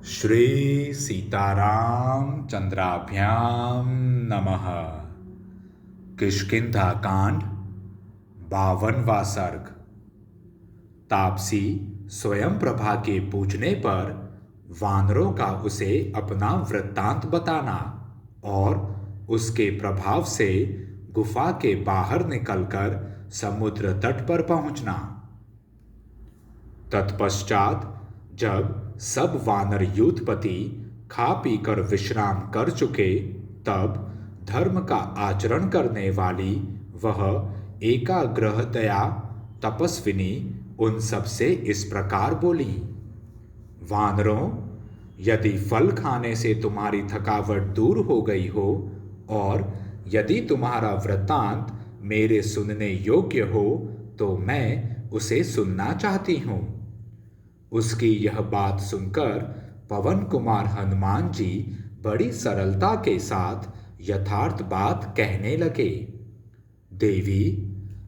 श्री सीताराम चंद्राभ्याम नमः। किष्किंधा कांड 52वां सर्ग। तापसी स्वयं प्रभा के पूछने पर वानरों का उसे अपना वृत्तांत बताना और उसके प्रभाव से गुफा के बाहर निकलकर समुद्र तट पर पहुंचना। तत्पश्चात जब सब वानर यूथपति खा पीकर विश्राम कर चुके, तब धर्म का आचरण करने वाली वह एकाग्रहतया तपस्विनी उन सब से इस प्रकार बोली। वानरों, यदि फल खाने से तुम्हारी थकावट दूर हो गई हो और यदि तुम्हारा वृत्तांत मेरे सुनने योग्य हो तो मैं उसे सुनना चाहती हूँ। उसकी यह बात सुनकर पवन कुमार हनुमान जी बड़ी सरलता के साथ यथार्थ बात कहने लगे। देवी,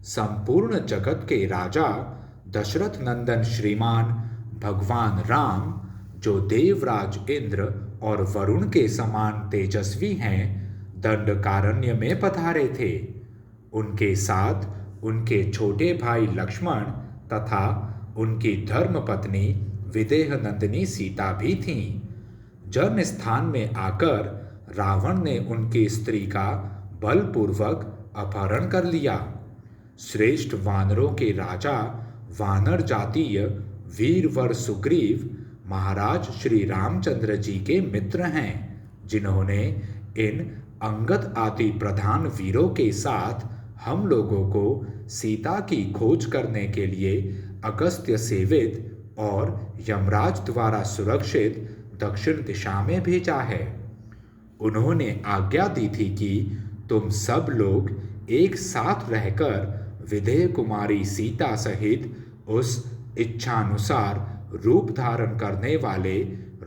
संपूर्ण जगत के राजा दशरथ नंदन श्रीमान भगवान राम, जो देवराज इंद्र और वरुण के समान तेजस्वी हैं, दंडकारण्य में पधारे थे। उनके साथ उनके छोटे भाई लक्ष्मण तथा उनकी धर्मपत्नी विदेह नंदिनी सीता भी थीं। जन्म स्थान में आकर रावण ने उनकी स्त्री का बलपूर्वक अपहरण कर लिया। श्रेष्ठ वानरों के राजा वानर जातीय वीरवर सुग्रीव महाराज श्री रामचंद्र जी के मित्र हैं, जिन्होंने इन अंगद आदि प्रधान वीरों के साथ हम लोगों को सीता की खोज करने के लिए अगस्त्य सेवित और यमराज द्वारा सुरक्षित दक्षिण दिशा में भेजा है। उन्होंने आज्ञा दी थी कि तुम सब लोग एक साथ रहकर विदेह कुमारी सीता सहित उस इच्छानुसार रूप धारण करने वाले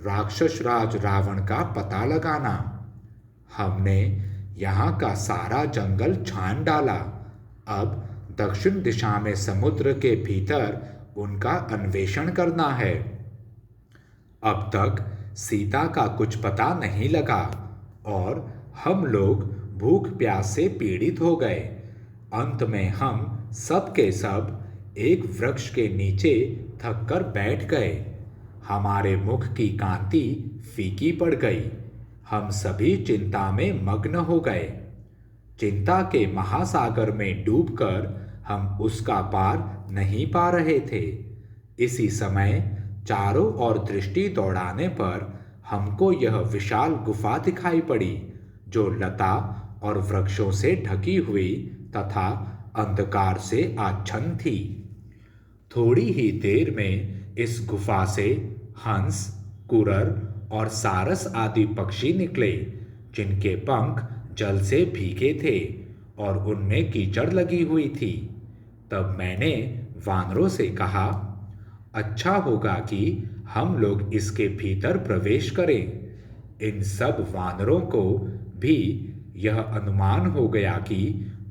राक्षस राज रावण का पता लगाना। हमने यहाँ का सारा जंगल छान डाला। अब दक्षिण दिशा में समुद्र के भीतर उनका अन्वेषण करना है। अब तक सीता का कुछ पता नहीं लगा और हम लोग भूख प्यास से पीड़ित हो गए। अंत में हम सब के सब एक वृक्ष के नीचे थककर बैठ गए। हमारे मुख की कांति फीकी पड़ गई। हम सभी चिंता में मग्न हो गए। चिंता के महासागर में डूबकर हम उसका पार नहीं पा रहे थे। इसी समय चारों ओर दृष्टि दौड़ाने पर हमको यह विशाल गुफा दिखाई पड़ी, जो लता और वृक्षों से ढकी हुई तथा अंधकार से आच्छन्न थी। थोड़ी ही देर में इस गुफा से हंस, कुरर और सारस आदि पक्षी निकले, जिनके पंख जल से भीगे थे और उनमें कीचड़ लगी हुई थी। तब मैंने वानरों से कहा, अच्छा होगा कि हम लोग इसके भीतर प्रवेश करें। इन सब वानरों को भी यह अनुमान हो गया कि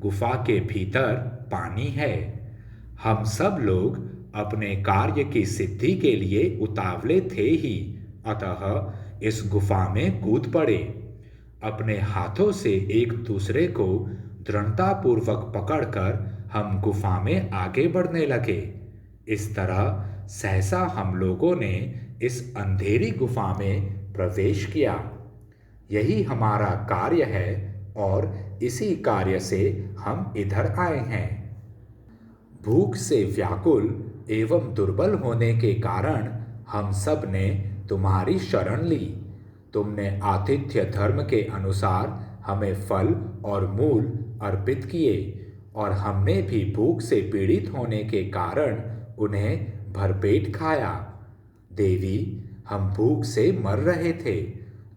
गुफा के भीतर पानी है। हम सब लोग अपने कार्य की सिद्धि के लिए उतावले थे ही, अतः इस गुफा में कूद पड़े। अपने हाथों से एक दूसरे को दृढ़तापूर्वक पकड़कर हम गुफा में आगे बढ़ने लगे। इस तरह सहसा हम लोगों ने इस अंधेरी गुफा में प्रवेश किया। यही हमारा कार्य है और इसी कार्य से हम इधर आए हैं। भूख से व्याकुल एवं दुर्बल होने के कारण हम सब ने तुम्हारी शरण ली। तुमने आतिथ्य धर्म के अनुसार हमें फल और मूल अर्पित किए और हमने भी भूख से पीड़ित होने के कारण उन्हें भरपेट खाया। देवी, हम भूख से मर रहे थे।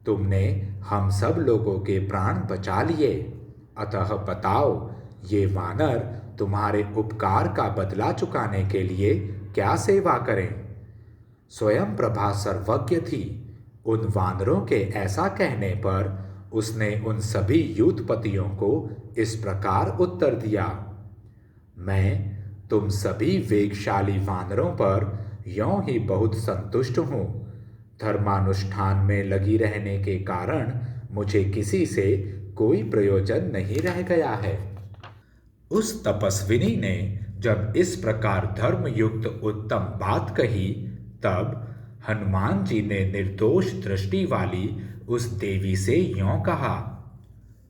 तुमने हम सब लोगों के प्राण बचा लिए। अतः बताओ, ये वानर तुम्हारे उपकार का बदला चुकाने के लिए क्या सेवा करें? स्वयं प्रभा सर्वज्ञ थी। उन वानरों के ऐसा कहने पर उसने उन सभी यूथपतियों को इस प्रकार उत्तर दिया, मैं तुम सभी वेगशाली वानरों पर यों ही बहुत संतुष्ट हूँ। धर्मानुष्ठान में लगी रहने के कारण मुझे किसी से कोई प्रयोजन नहीं रह गया है। उस तपस्विनी ने जब इस प्रकार धर्मयुक्त उत्तम बात कही, तब हनुमान जी ने निर्दोष दृष्टि वाली उस देवी से यों कहा,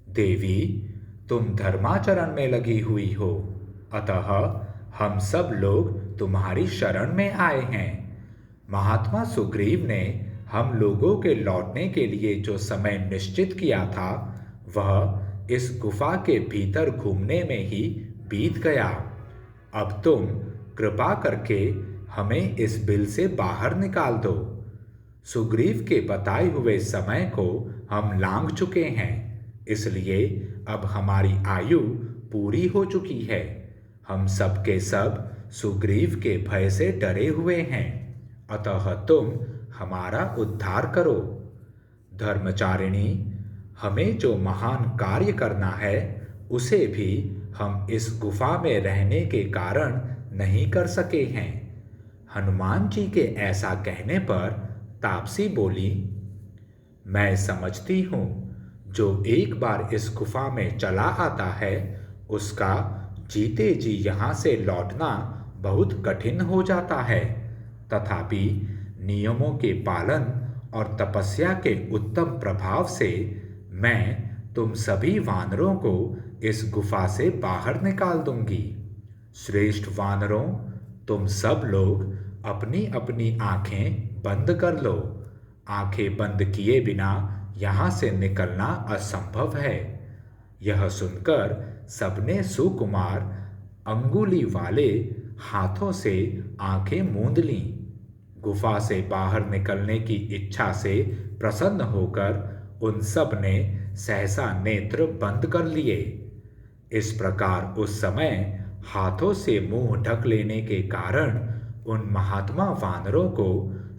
देवी, तुम धर्माचरण में लगी हुई हो, अतः हम सब लोग तुम्हारी शरण में आए हैं। महात्मा सुग्रीव ने हम लोगों के लौटने के लिए जो समय निश्चित किया था, वह इस गुफा के भीतर घूमने में ही बीत गया। अब तुम कृपा करके हमें इस बिल से बाहर निकाल दो। सुग्रीव के बताए हुए समय को हम लांघ चुके हैं, इसलिए अब हमारी आयु पूरी हो चुकी है। हम सब के सब सुग्रीव के भय से डरे हुए हैं, अतः तुम हमारा उद्धार करो। धर्मचारिणी, हमें जो महान कार्य करना है उसे भी हम इस गुफा में रहने के कारण नहीं कर सके हैं। हनुमान जी के ऐसा कहने पर तापसी बोली, मैं समझती हूँ, जो एक बार इस गुफा में चला आता है उसका जीते जी यहाँ से लौटना बहुत कठिन हो जाता है। तथापि नियमों के पालन और तपस्या के उत्तम प्रभाव से मैं तुम सभी वानरों को इस गुफा से बाहर निकाल दूंगी। श्रेष्ठ वानरों, तुम सब लोग अपनी अपनी आंखें बंद कर लो। आंखें बंद किए बिना यहाँ से निकलना असंभव है। यह सुनकर सबने सुकुमार अंगुली वाले हाथों से आंखें मूंद लीं। गुफा से बाहर निकलने की इच्छा से प्रसन्न होकर उन सब ने सहसा नेत्र बंद कर लिए। इस प्रकार उस समय हाथों से मुंह ढक लेने के कारण उन महात्मा वानरों को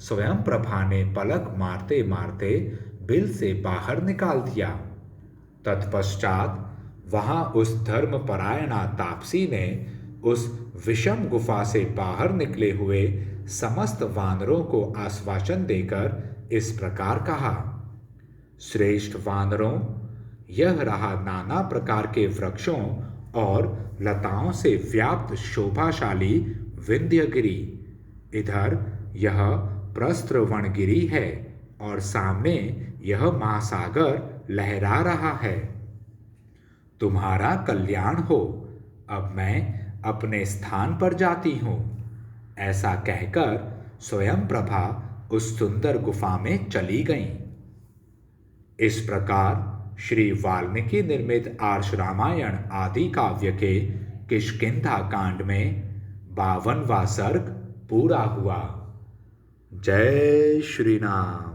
स्वयं प्रभा ने पलक मारते मारते बिल से बाहर निकाल दिया। तत्पश्चात वहां उस धर्मपरायणा तापसी ने उस विषम गुफा से बाहर निकले हुए समस्त वानरों को आश्वासन देकर इस प्रकार कहा, श्रेष्ठ वानरों, यह रहा नाना प्रकार के वृक्षों और लताओं से व्याप्त शोभाशाली विंध्यगिरी। इधर यह प्रस्त्रवणगिरी है और सामने यह महासागर लहरा रहा है। तुम्हारा कल्याण हो। अब मैं अपने स्थान पर जाती हूँ। ऐसा कहकर स्वयं प्रभा उस सुंदर गुफा में चली गईं। इस प्रकार श्री वाल्मीकि निर्मित आर्ष रामायण आदि काव्य के किष्किंधा कांड में 52वां सर्ग पूरा हुआ। जय श्री राम।